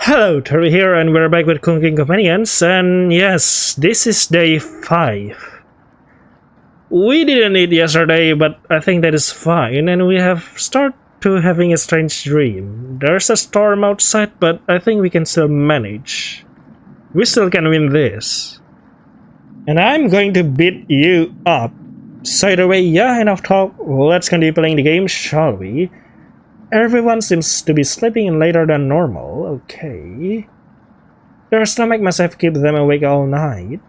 Hello, Terry here, and we're back with Cooking Companions, and yes, this is day 5. We didn't eat yesterday, but I think that is fine, and we have started to having a strange dream. There's a storm outside, but I think we can still manage. We still can win this. And I'm going to beat you up. So either way, yeah, enough talk, let's continue playing the game, shall we? Everyone seems to be sleeping in later than normal. Okay. Their stomach must have kept them awake all night.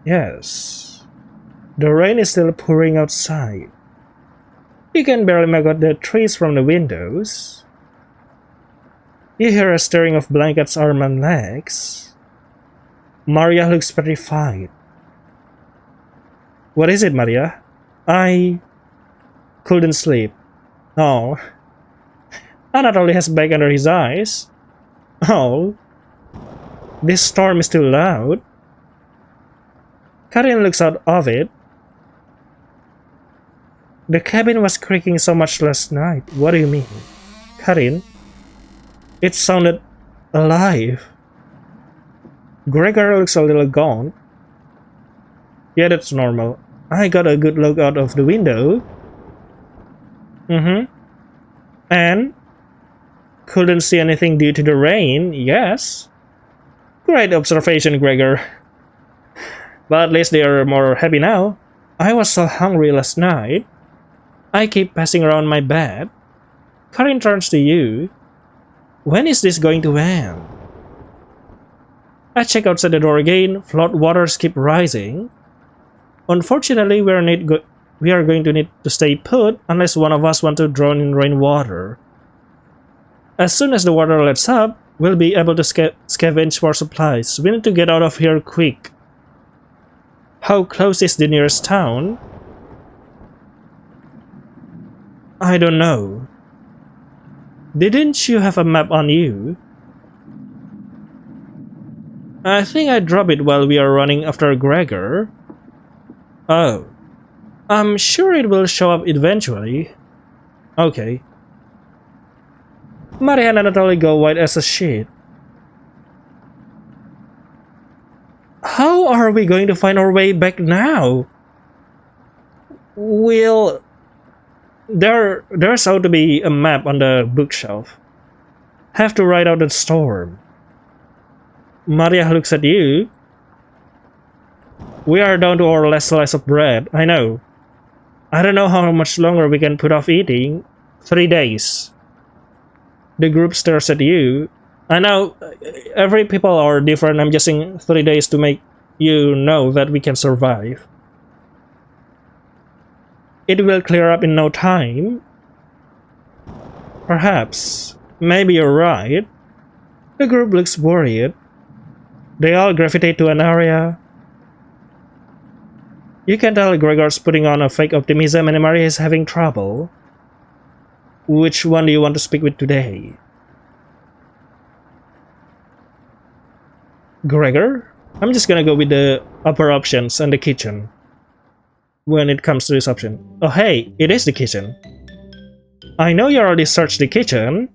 Yes. The rain is still pouring outside. You can barely make out the trees from the windows. You hear a stirring of blankets, arms and legs. Maria looks petrified. What is it, Maria? I couldn't sleep. Oh. Anatoly has bag under his eyes. Oh. This storm is too loud. Karin looks out of it. The cabin was creaking so much last night. What do you mean? Karin? It sounded alive. Gregor looks a little gaunt. Yeah, that's normal. I got a good look out of the window. And? Couldn't see anything due to the rain, yes. Great observation, Gregor. But at least they are more happy now. I was so hungry last night. I keep passing around my bed. Karin turns to you. When is this going to end? I check outside the door again. Flood waters keep rising. Unfortunately, we are going to need to stay put unless one of us want to drown in rainwater. As soon as the water lets up, we'll be able to scavenge for supplies. We need to get out of here quick. How close is the nearest town? I don't know. Didn't you have a map on you? I think I dropped it while we are running after Gregor. Oh. I'm sure it will show up eventually. Okay. Maria and Anatoly go white as a sheet. How are we going to find our way back now? Well, there's ought to be a map on the bookshelf. Have to ride out the storm. Maria looks at you. We are down to our last slice of bread, I know. I don't know how much longer we can put off eating. 3 days. The group stares at you. I know every people are different. I'm just saying 3 days to make you know that we can survive. It will clear up in no time. Perhaps. Maybe you're right. The group looks worried. They all gravitate to an area. You can tell Gregor's putting on a fake optimism and Maria is having trouble. Which one do you want to speak with today? Gregor? I'm just gonna go with the upper options and the kitchen. When it comes to this option. Oh hey, it is the kitchen. I know you already searched the kitchen.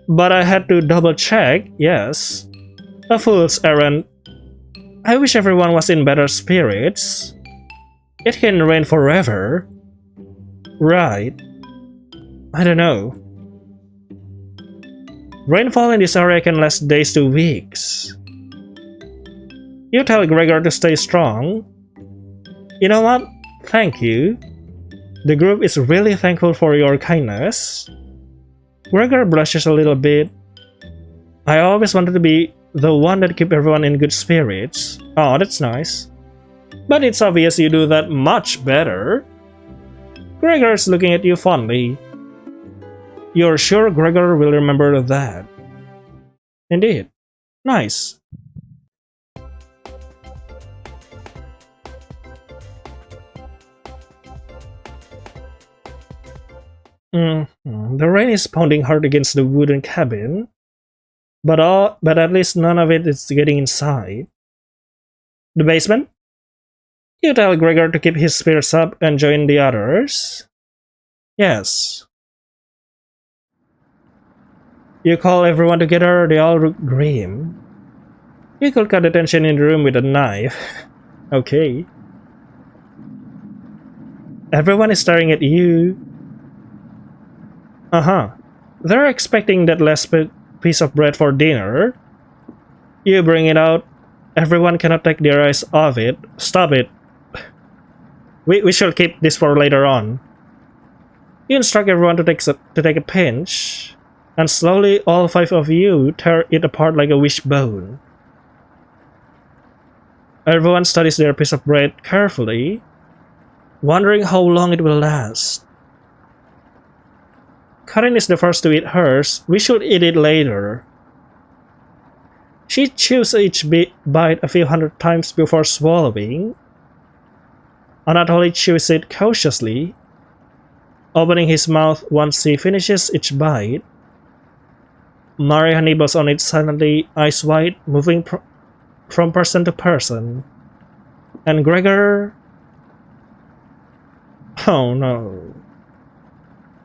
But I had to double check, yes. A fool's errand. I wish everyone was in better spirits. It can rain forever. Right. I don't know. Rainfall in this area can last days to weeks. You tell Gregor to stay strong. You know what? Thank you. The group is really thankful for your kindness. Gregor blushes a little bit. I always wanted to be the one that keep everyone in good spirits. Oh, that's nice. But it's obvious you do that much better. Gregor's looking at you fondly. You're sure Gregor will remember that? Indeed. Nice. The rain is pounding hard against the wooden cabin, but at least none of it is getting inside. The basement? You tell Gregor to keep his spirits up and join the others? Yes. You call everyone together, they all look grim. You could cut the tension in the room with a knife. Okay. Everyone is staring at you. Uh-huh. They're expecting that last piece of bread for dinner. You bring it out. Everyone cannot take their eyes off it. Stop it. We shall keep this for later on. You instruct everyone to take a pinch, and slowly all 5 of you tear it apart like a wishbone. Everyone studies their piece of bread carefully, wondering how long it will last. Karin is the first to eat hers. We should eat it later. She chews each bite a few hundred times before swallowing. Anatoly chews it cautiously, opening his mouth once he finishes each bite. Maria nibbles on it silently, eyes wide, moving from person to person. And Gregor... Oh no.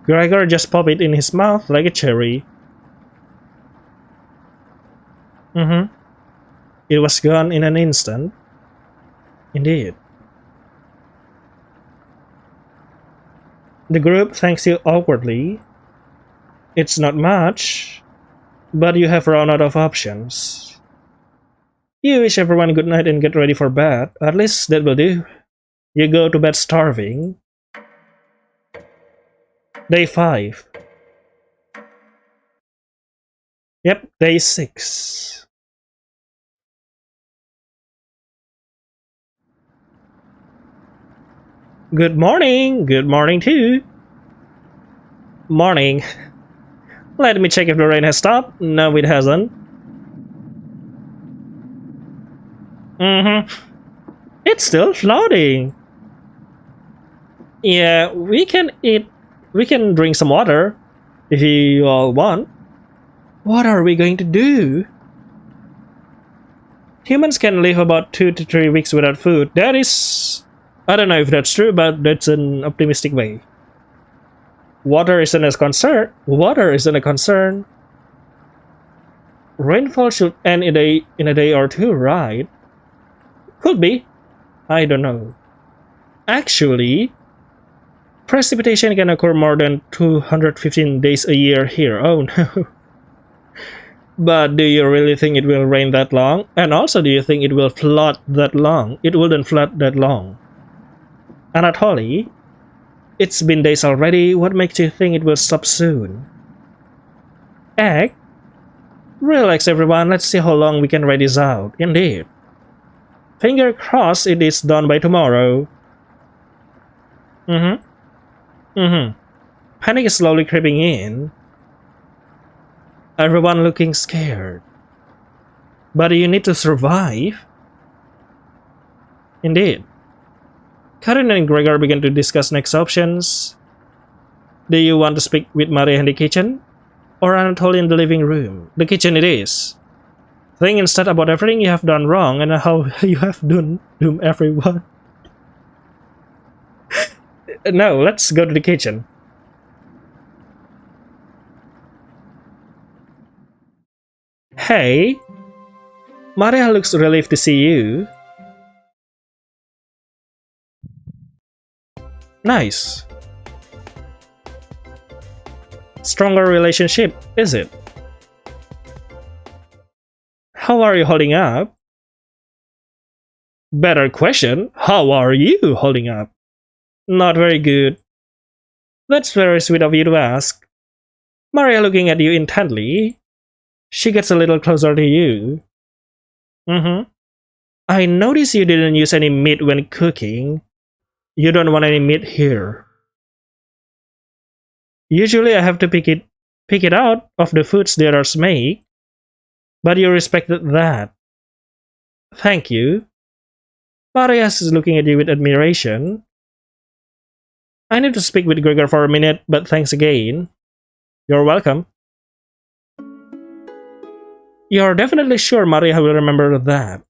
Gregor just popped it in his mouth like a cherry. It was gone in an instant. Indeed. The group thanks you awkwardly. It's not much, but you have run out of options. You wish everyone good night and get ready for bed. At least that will do. You go to bed starving. Day 5. Yep, day 6. Good morning! Good morning too! Morning. Let me check if the rain has stopped. No, it hasn't. It's still flooding. Yeah, we can drink some water if you all want. What are we going to do? Humans can live about 2 to 3 weeks without food. That is... I don't know if that's true, but that's an optimistic way. Water isn't a concern. Rainfall should end in a day or two, right? Could be. I don't know. Actually, precipitation can occur more than 215 days a year here. Oh no. But do you really think it will rain that long? And also, do you think it will flood that long? It wouldn't flood that long. Anatoly, it's been days already. What makes you think it will stop soon? Egg? Relax everyone, let's see how long we can ride this out. Indeed. Finger crossed it is done by tomorrow. Panic is slowly creeping in. Everyone looking scared. But you need to survive. Indeed. Karin and Gregor begin to discuss next options. Do you want to speak with Maria in the kitchen? Or Anatoly in the living room? The kitchen it is. Think instead about everything you have done wrong and how you have doomed everyone. No, let's go to the kitchen. Hey! Maria looks relieved to see you. Nice. Stronger relationship, is it? How are you holding up? Better question, how are you holding up? Not very good. That's very sweet of you to ask. Maria looking at you intently. She gets a little closer to you. I notice you didn't use any meat when cooking. You don't want any meat here. Usually I have to pick it out of the foods the others make, but you respected that. Thank you. Marias is looking at you with admiration. I need to speak with Gregor for a minute, but thanks again. You're welcome. You're definitely sure Maria will remember that.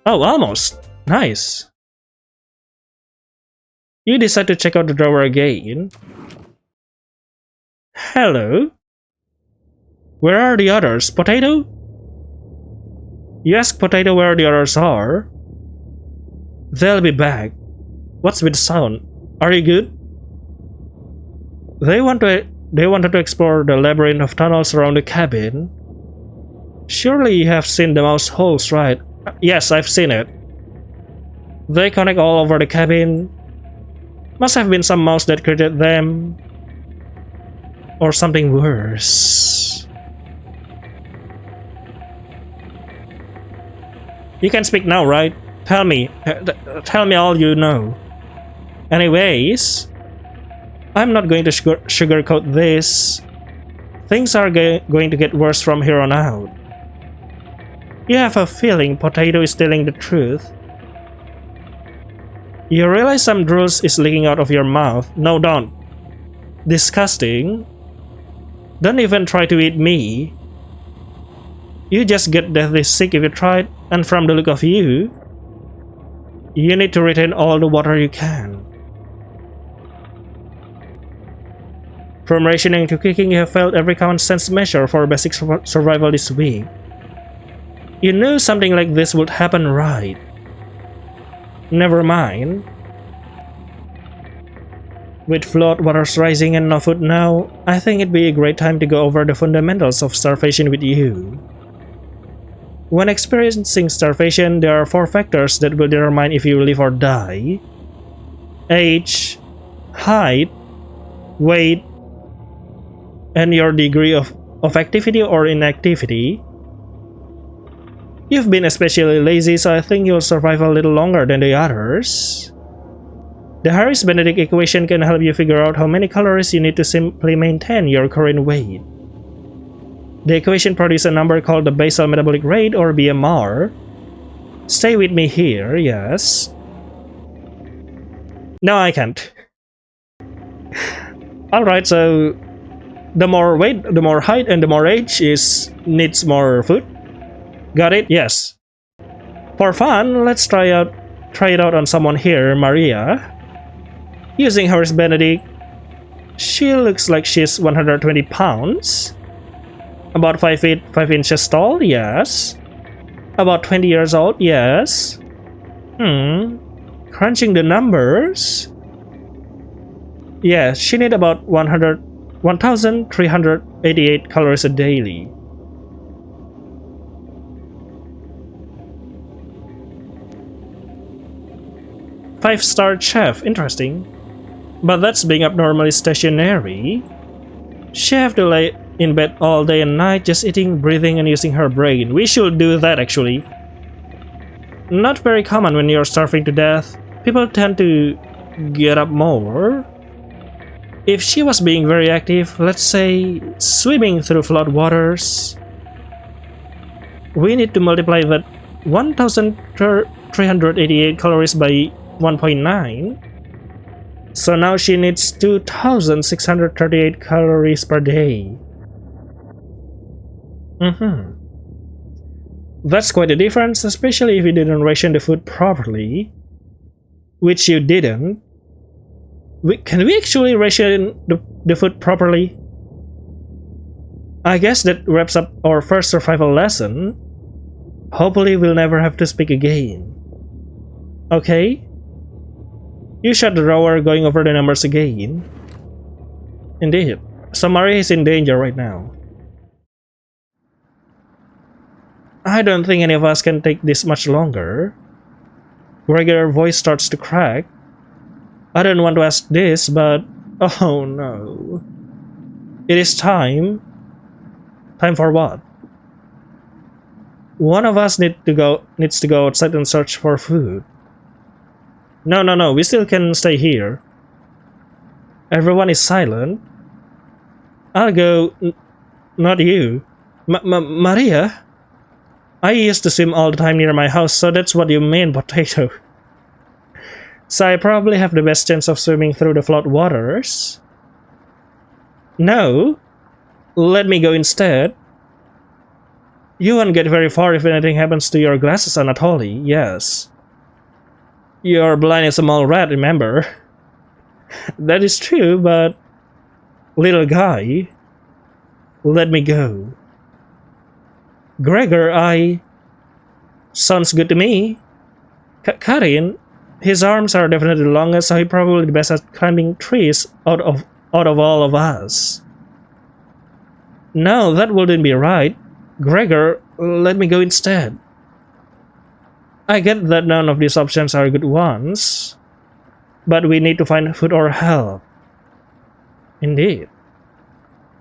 Oh, almost. Nice. You decide to check out the drawer again. Hello? Where are the others? Potato? You ask Potato where the others are? They'll be back. What's with the sound? Are you good? They wanted to explore the labyrinth of tunnels around the cabin. Surely you have seen the mouse holes, right? Yes, I've seen it. They connect all over the cabin. Must have been some mouse that created them. Or something worse. You can speak now, right? Tell me all you know. Anyways, I'm not going to sugarcoat this. Things are going to get worse from here on out. You have a feeling Potato is telling the truth. You realize some drools is leaking out of your mouth. No, don't. Disgusting. Don't even try to eat me. You just get deathly sick if you tried, and from the look of you, you need to retain all the water you can. From rationing to cooking, you have failed every common sense measure for basic survival this week. You knew something like this would happen, right? Never mind. With flood waters rising and no food now, I think it'd be a great time to go over the fundamentals of starvation with you. When experiencing starvation, there are 4 factors that will determine if you live or die. Age, height, weight, and your degree of activity or inactivity. You've been especially lazy, so I think you'll survive a little longer than the others. The Harris-Benedict equation can help you figure out how many calories you need to simply maintain your current weight. The equation produces a number called the basal metabolic rate, or BMR. Stay with me here, yes. No, I can't. Alright, so the more weight, the more height, and the more age needs more food. Got it? Yes. For fun, let's try it out on someone here, Maria. Using Harris-Benedict, she looks like she's 120 pounds. About 5 feet 5 inches tall, yes. About 20 years old, yes. Crunching the numbers. Yes, she needs about 1,388 calories a daily. Five-star chef, interesting. But that's being abnormally stationary. She have to lay in bed all day and night, just eating, breathing, and using her brain. We should do that, actually. Not very common when you're starving to death. People tend to get up more. If she was being very active, let's say swimming through flood waters, we need to multiply that 1,388 calories by 1.9. So now she needs 2,638 calories per day. That's quite a difference, especially if you didn't ration the food properly. Which you didn't. Can we actually ration the food properly? I guess that wraps up our first survival lesson. Hopefully we'll never have to speak again. Okay? You shut the drawer, going over the numbers again. Indeed. So Maria is in danger right now. I don't think any of us can take this much longer. Gregor's voice starts to crack. I don't want to ask this, but oh no. It is time. Time for what? One of us needs to go outside and search for food. No, we still can stay here. Everyone is silent. I'll go. Not you. Maria? I used to swim all the time near my house, so that's what you mean, Potato. So I probably have the best chance of swimming through the flood waters. No. Let me go instead. You won't get very far if anything happens to your glasses, Anatoly. Yes. You're blind as a mole rat, remember? That is true, but... Little guy, Let me go. Gregor, sounds good to me. Karin, his arms are definitely the longest, so he's probably the best at climbing trees out of all of us. No, that wouldn't be right. Gregor, let me go instead. I get that none of these options are good ones, but we need to find food or help. Indeed.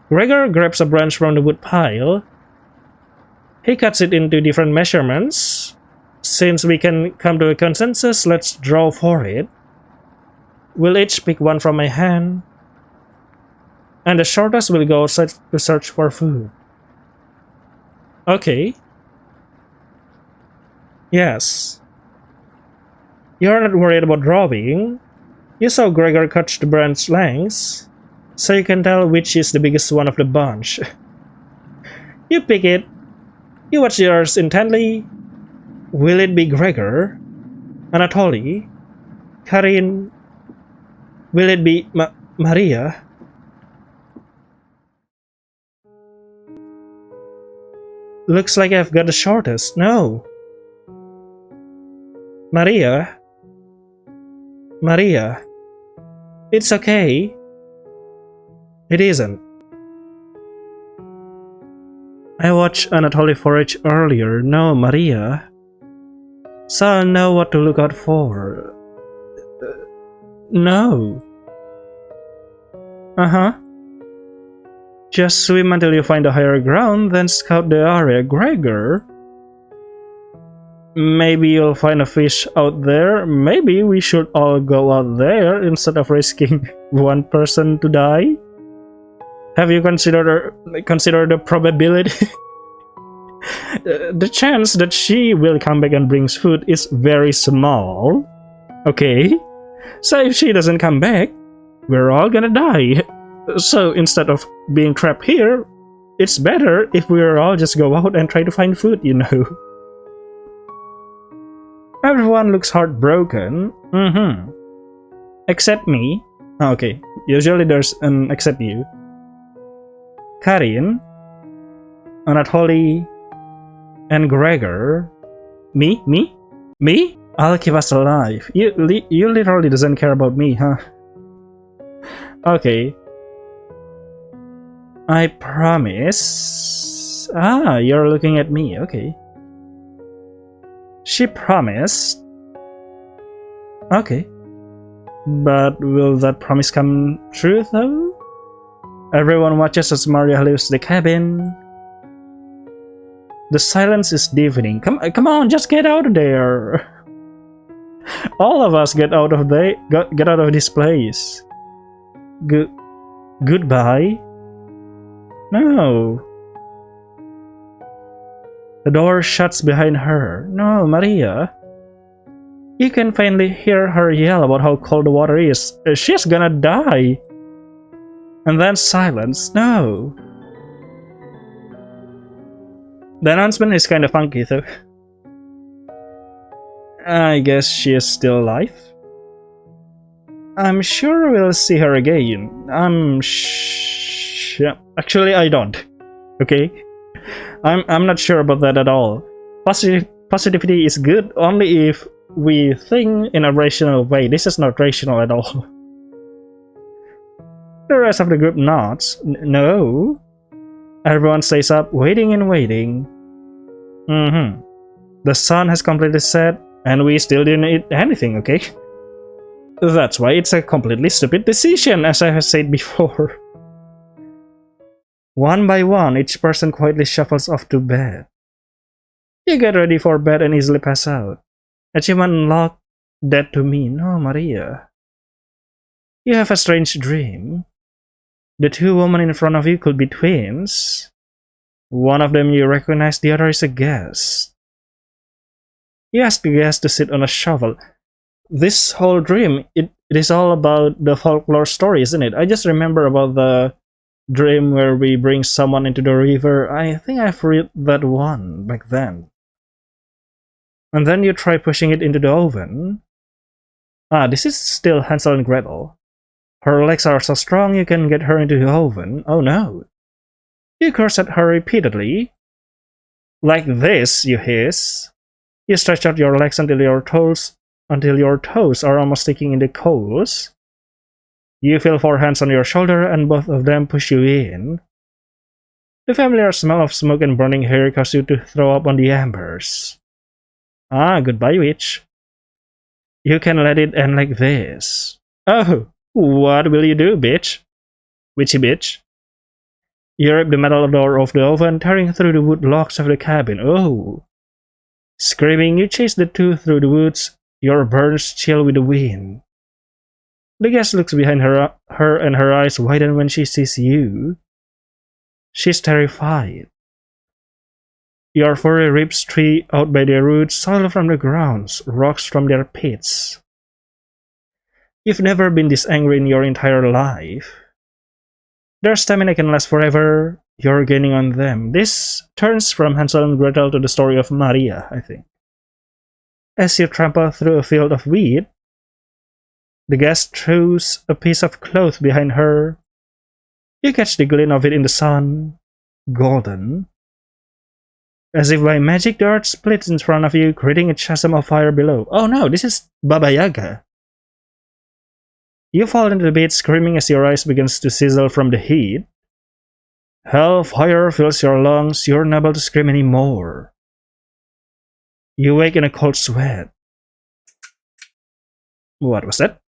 Gregor grabs a branch from the wood pile. He cuts it into different measurements. Since we can come to a consensus, let's draw for it. We'll each pick one from my hand, and the shortest will go outside to search for food. Okay. Yes. You're not worried about drawing. You saw Gregor cut the branch lengths, so you can tell which is the biggest one of the bunch. You pick it. You watch yours intently. Will it be Gregor? Anatoly? Karin? Will it be Maria? Looks like I've got the shortest. No. Maria? Maria? It's okay. It isn't. I watched Anatoly forage earlier. No, Maria. So I'll know what to look out for. No. Uh-huh. Just swim until you find a higher ground, then scout the area. Gregor? Maybe you'll find a fish out there. Maybe we should all go out there instead of risking one person to die. Have you considered the probability? The chance that she will come back and brings food is very small. Okay? So if she doesn't come back, we're all gonna die. So instead of being trapped here, it's better if we all just go out and try to find food, you know. Everyone looks heartbroken. Except me. Okay, usually there's an except you. Karin, Anatoly, and Gregor. Me? I'll keep us alive. You literally doesn't care about me, huh? Okay. I promise. Ah, you're looking at me. Okay. She promised. Okay. But will that promise come true though? Everyone watches as Maria leaves the cabin. The silence is deafening. Come on, just get out of there. All of us get out of this place. Goodbye. No. The door shuts behind her. No, Maria. You can finally hear her yell about how cold the water is. She's gonna die. And then silence. No. The announcement is kind of funky though. I guess she is still alive. I'm sure we'll see her again. Actually, I don't. Okay? I'm not sure about that at all. Positivity is good only if we think in a rational way. This is not rational at all. The rest of the group nods. No. Everyone stays up, waiting and waiting. The sun has completely set, and we still didn't eat anything, okay? That's why it's a completely stupid decision, as I have said before. One by one, each person quietly shuffles off to bed. You get ready for bed and easily pass out. Achievement unlocked. Dead to me. No, Maria. You have a strange dream. The two women in front of you could be twins. One of them you recognize, the other is a guest. You ask the guest to sit on a shovel. This whole dream, it is all about the folklore story, isn't it? I just remember about the dream where we bring someone into the river. I think I've read that one back then. And then you try pushing it into the oven. Ah, this is still Hansel and Gretel. Her legs are so strong you can get her into the oven. Oh no. You curse at her repeatedly. Like this, you hiss. You stretch out your legs until your toes are almost sticking in the coals. You feel 4 hands on your shoulder and both of them push you in. The familiar smell of smoke and burning hair causes you to throw up on the embers. Ah, goodbye, witch. You can let it end like this. Oh, what will you do, bitch? Witchy bitch. You rip the metal door of the oven, tearing through the wood logs of the cabin. Oh. Screaming, you chase the two through the woods, your burns chill with the wind. The guest looks behind her and her eyes widen when she sees you. She's terrified. Your furry ribs tree out by their roots, soil from the grounds, rocks from their pits. You've never been this angry in your entire life. Their stamina can last forever, you're gaining on them. This turns from Hansel and Gretel to the story of Maria, I think. As you trample through a field of wheat, the guest throws a piece of cloth behind her. You catch the glint of it in the sun, golden. As if by magic, the earth splits in front of you, creating a chasm of fire below. Oh no, this is Baba Yaga. You fall into the pit, screaming as your eyes begins to sizzle from the heat. Hellfire fills your lungs, you're unable to scream anymore. You wake in a cold sweat. What was that?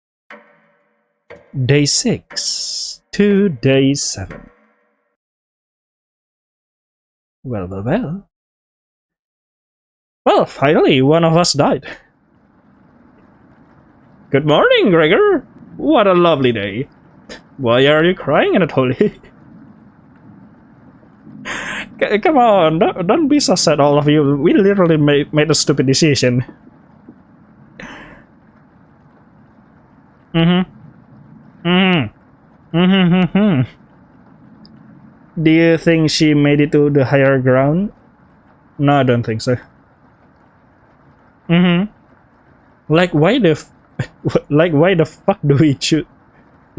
Day 6 to day 7. Well. Well, finally, one of us died. Good morning, Gregor. What a lovely day. Why are you crying, Anatoly? Come on, don't be so sad, all of you. We literally made a stupid decision. Do you think she made it to the higher ground? No, I don't think so. Like, why the fuck do we choose?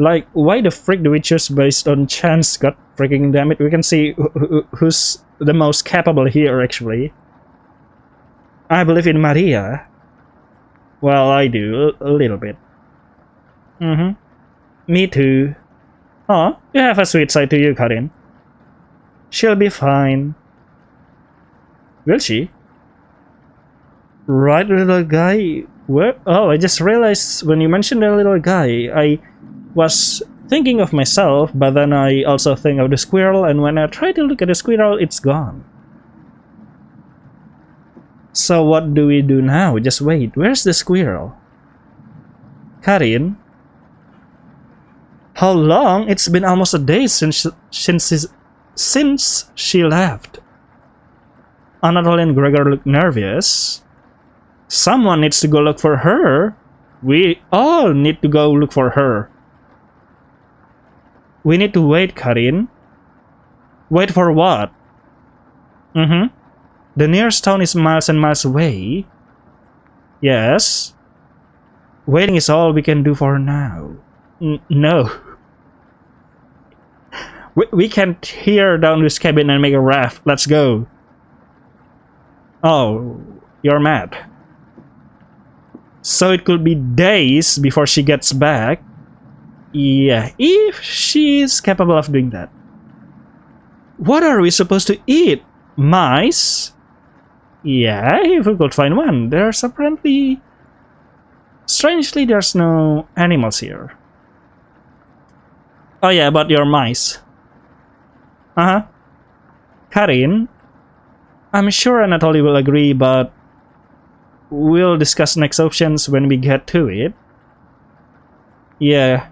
Like, why the frick do we choose based on chance? God freaking damn it! We can see who's the most capable here, actually. I believe in Maria. Well, I do, a little bit. Me too. Oh, you have a sweet side to you, Karin. She'll be fine. Will she? Right, little guy? Where? Oh, I just realized when you mentioned the little guy, I was thinking of myself, but then I also think of the squirrel, and when I try to look at the squirrel, it's gone. So what do we do now? Just wait. Where's the squirrel? Karin? How long? It's been almost a day since she left. Anatoly and Gregor look nervous. Someone needs to go look for her. We all need to go look for her. We need to wait, Karin. Wait for what? The nearest town is miles and miles away. Yes. Waiting is all we can do for now. No. We can't tear down this cabin and make a raft. Let's go. Oh, you're mad. So it could be days before she gets back. Yeah, if she's capable of doing that. What are we supposed to eat? Mice? Yeah, if we could find one. There's apparently... Strangely, there's no animals here. Oh yeah, about your mice. Karin? I'm sure Anatoly will agree, but... We'll discuss next options when we get to it. Yeah.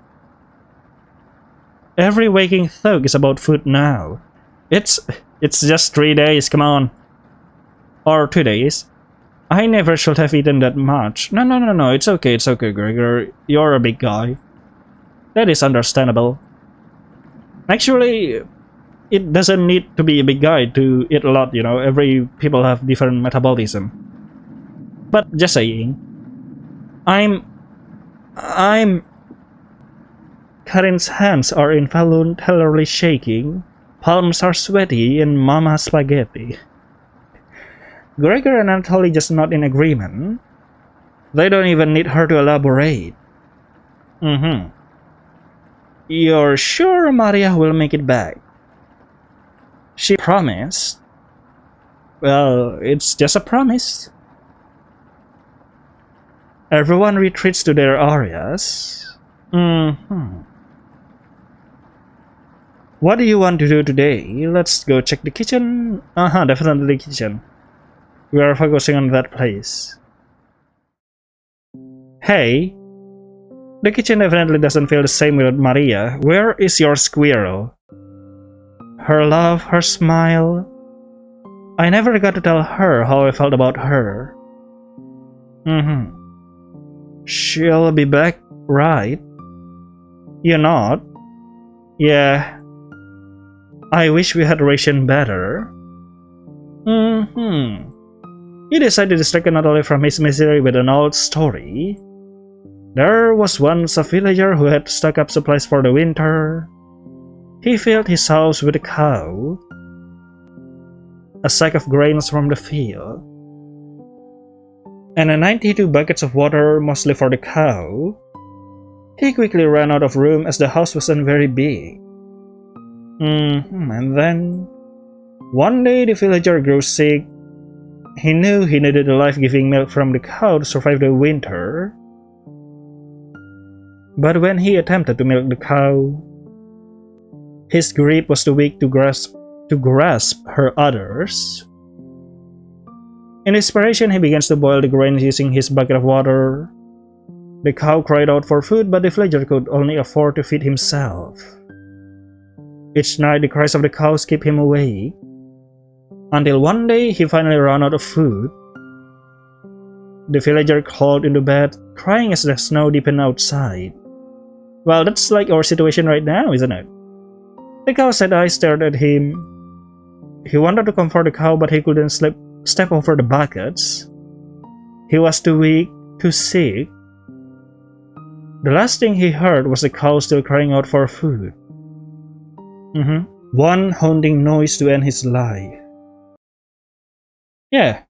Every waking thug is about food now. It's just 3 days, come on. Or 2 days. I never should have eaten that much. No, it's okay, Gregor. You're a big guy. That is understandable. Actually, it doesn't need to be a big guy to eat a lot, you know. Every people have different metabolism. But just saying. Karin's hands are involuntarily shaking. palms are sweaty and mama spaghetti. Gregor and Anatoly just not in agreement. They don't even need her to elaborate. You're sure Maria will make it back? She promised. Well, it's just a promise. Everyone retreats to their areas. What do you want to do today? Let's go check the kitchen. Definitely the kitchen. We are focusing on that place. Hey, the kitchen definitely doesn't feel the same without Maria. Where is your squirrel? Her love, her smile. I never got to tell her how I felt about her. She'll be back, right? You're not? Yeah. I wish we had rationed better. He decided to distract Anatoly from his misery with an old story. There was once a villager who had stocked up supplies for the winter. He filled his house with a cow, a sack of grains from the field, and 92 buckets of water, mostly for the cow. He quickly ran out of room as the house wasn't very big. And then, one day the villager grew sick. He knew he needed the life-giving milk from the cow to survive the winter. But when he attempted to milk the cow, his greed was too weak to grasp her udders. In desperation, he begins to boil the grain using his bucket of water. The cow cried out for food, but the villager could only afford to feed himself. Each night, the cries of the cows keep him awake, until one day he finally ran out of food. The villager crawled into bed, crying as the snow deepened outside. Well, that's like our situation right now, isn't it? The cow's sad eyes stared at him. He wanted to comfort the cow, but he couldn't step over the buckets. He was too weak, too sick. The last thing he heard was the cow still crying out for food. One haunting noise to end his life. Yeah.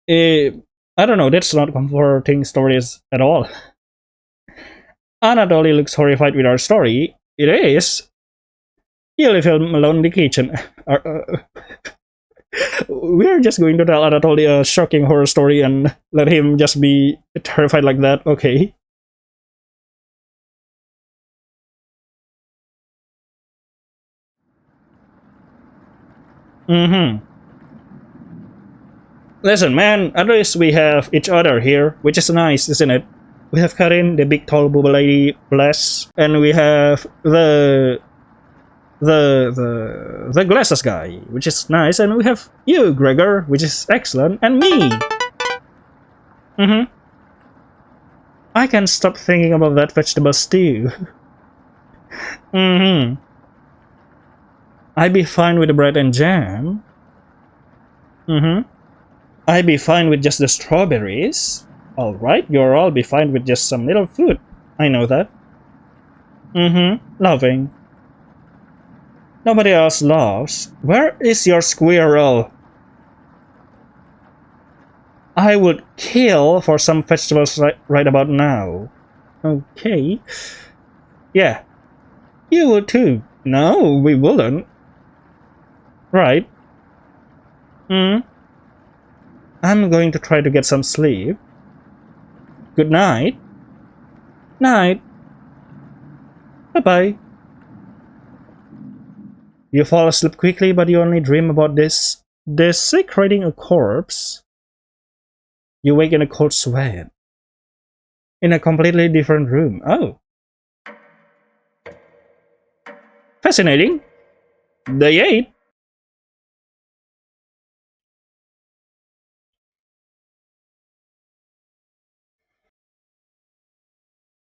I don't know, that's not comforting stories at all. Anatoly looks horrified with our story. It is. You leave him alone in the kitchen. We're just going to tell Anatoly a shocking horror story and let him just be terrified like that, okay? Listen, man, at least we have each other here, which is nice, isn't it? We have Karin, the big tall booba lady, bless, and we have the glasses guy, which is nice, and we have you, Gregor, which is excellent, and me. I can't stop thinking about that vegetable stew. I'd be fine with the bread and jam. I'd be fine with just the strawberries. Alright, you'll all be fine with just some little food. I know that. Loving. Nobody else loves. Where is your squirrel? I would kill for some vegetables right about now. Okay. Yeah. You would too. No, we wouldn't. Right. I'm going to try to get some sleep. Good night. Night. Bye-bye. You fall asleep quickly, but you only dream about this desecrating a corpse. You wake in a cold sweat. In a completely different room. Oh. Fascinating. Day 8.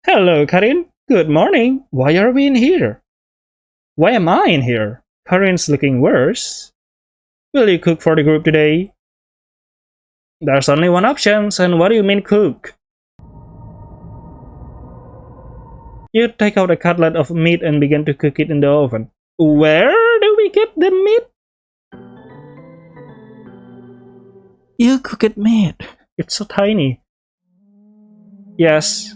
Hello, Karin. Good morning. Why are we in here? Why am I in here? Karin's looking worse. Will you cook for the group today? There's only one option, and what do you mean cook? You take out a cutlet of meat and begin to cook it in the oven. Where do we get the meat? You cooked meat. It's so tiny. Yes.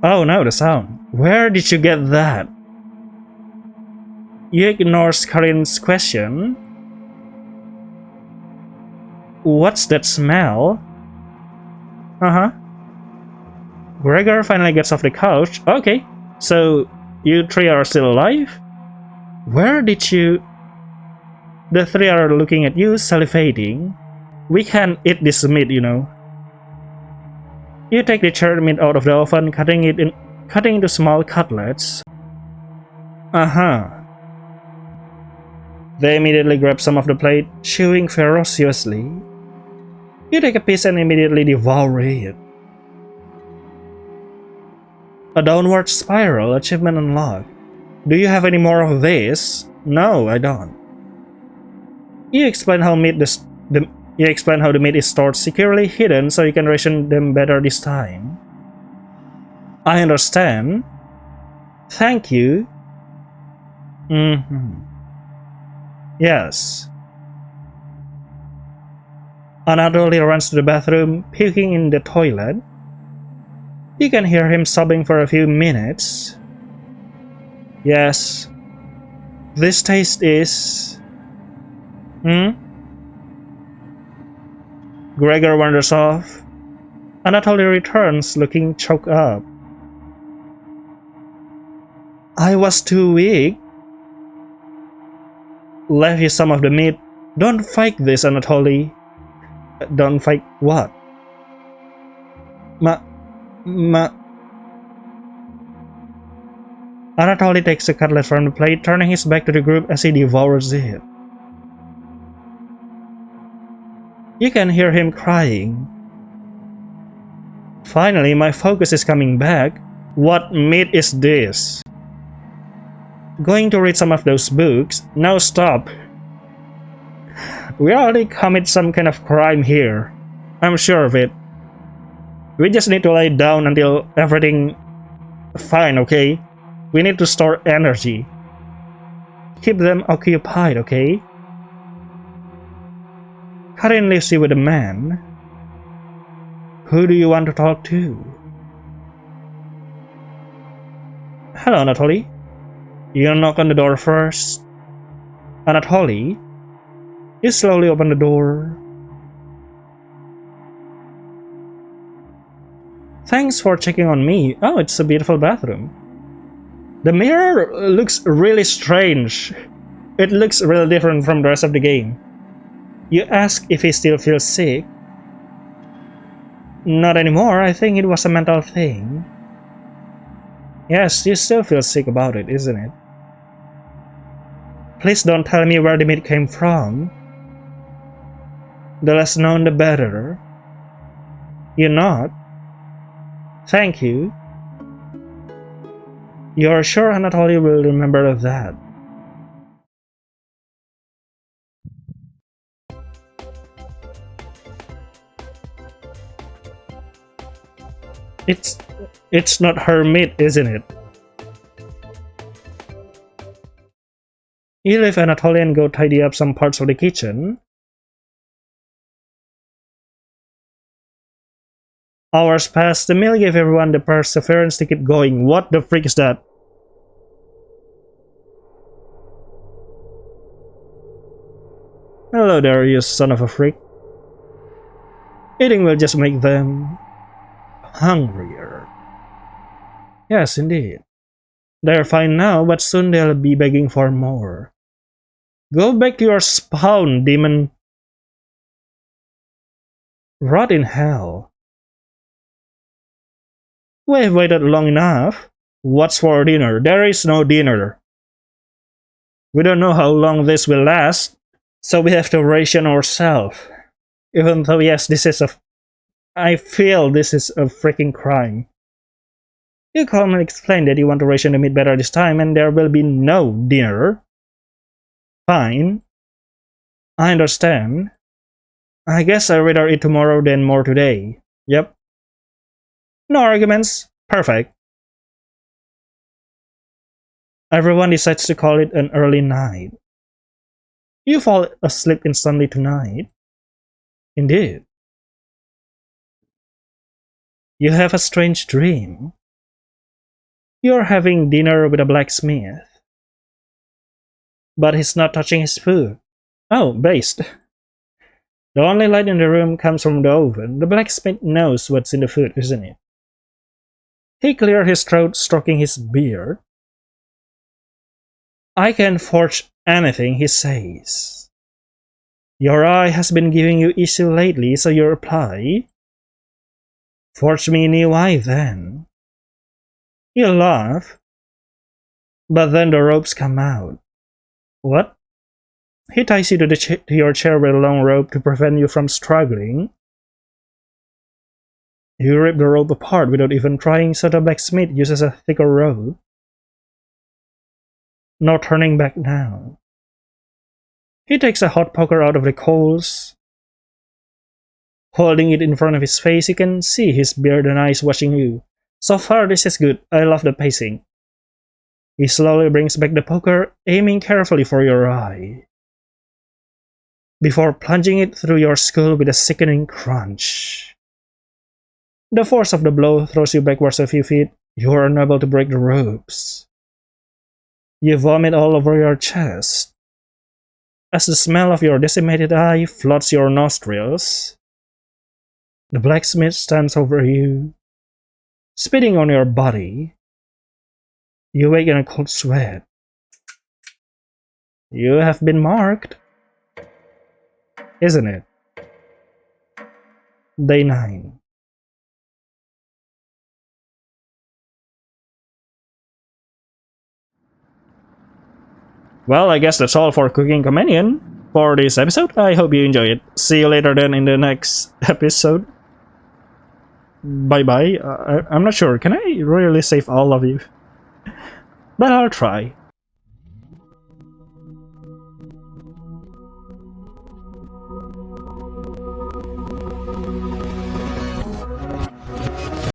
Oh no, the sound. Where did you get that? You ignore Karin's question. What's that smell? Uh-huh. Gregor finally gets off the couch. Okay, so you three are still alive? Where did you... The three are looking at you, salivating. We can't eat this meat, you know. You take the charred meat out of the oven, cutting into small cutlets. Uh-huh. They immediately grab some of the plate, chewing ferociously. You take a piece and immediately devour it. A downward spiral, achievement unlocked. Do you have any more of this? No, I don't. You explain how the meat is stored securely hidden so you can ration them better this time. I understand. Thank you. Yes. Anatoly runs to the bathroom, puking in the toilet. You can hear him sobbing for a few minutes. Yes. This taste is... Gregor wanders off. Anatoly returns, looking choked up. I was too weak. Left you some of the meat. Don't fake this, Anatoly. Don't fake what? Anatoly takes a cutlet from the plate, turning his back to the group as he devours it. You can hear him crying. Finally, my focus is coming back. What meat is this? Going to read some of those books? No, stop. We already commit some kind of crime here. I'm sure of it. We just need to lie down until everything fine, okay? We need to store energy. Keep them occupied, okay? Karin leaves you with a man. Who do you want to talk to? Hello, Anatoly. You knock on the door first. Anatoly? You slowly open the door. Thanks for checking on me. Oh, it's a beautiful bathroom. The mirror looks really strange. It looks really different from the rest of the game. You ask if he still feels sick. Not anymore, I think it was a mental thing. Yes, you still feel sick about it, isn't it? Please don't tell me where the meat came from. The less known, the better. You're not? Thank you. You're sure Anatoly will remember that? It's not her meat, isn't it? You leave Anatoly and go tidy up some parts of the kitchen. Hours pass. The meal gave everyone the perseverance to keep going. What the freak is that? Hello there, you son of a freak. Eating will just make them hungrier. Yes, indeed. They're fine now, but soon they'll be begging for more. Go back to your spawn, demon. Rot in hell. We've waited long enough. What's for dinner? There is no dinner. We don't know how long this will last, so we have to ration ourselves. Even though, yes, I feel this is a freaking crime. You calmly explain that you want to ration the meat better this time and there will be no dinner. Fine. I understand. I guess I'd rather eat tomorrow than more today. Yep. No arguments. Perfect. Everyone decides to call it an early night. You fall asleep instantly tonight. Indeed. You have a strange dream. You're having dinner with a blacksmith. But he's not touching his food. Oh, based. The only light in the room comes from the oven. The blacksmith knows what's in the food, isn't it? He cleared his throat, stroking his beard. I can forge anything he says. Your eye has been giving you issue lately, so you reply. Forge me a new eye then. You laugh. But then the ropes come out. What? He ties you to your chair with a long rope to prevent you from struggling. You rip the rope apart without even trying, so the blacksmith uses a thicker rope. No turning back now. He takes a hot poker out of the coals. Holding it in front of his face, you can see his beard and eyes watching you. So far, this is good. I love the pacing. He slowly brings back the poker, aiming carefully for your eye, before plunging it through your skull with a sickening crunch. The force of the blow throws you backwards a few feet. You are unable to break the ropes. You vomit all over your chest. As the smell of your decimated eye floods your nostrils, the blacksmith stands over you, spitting on your body. You wake in a cold sweat. You have been marked, isn't it? Day 9. Well, I guess that's all for Cooking Companion for this episode. I hope you enjoy it. See you later then in the next episode. Bye bye. I'm not sure. Can I really save all of you? But I'll try.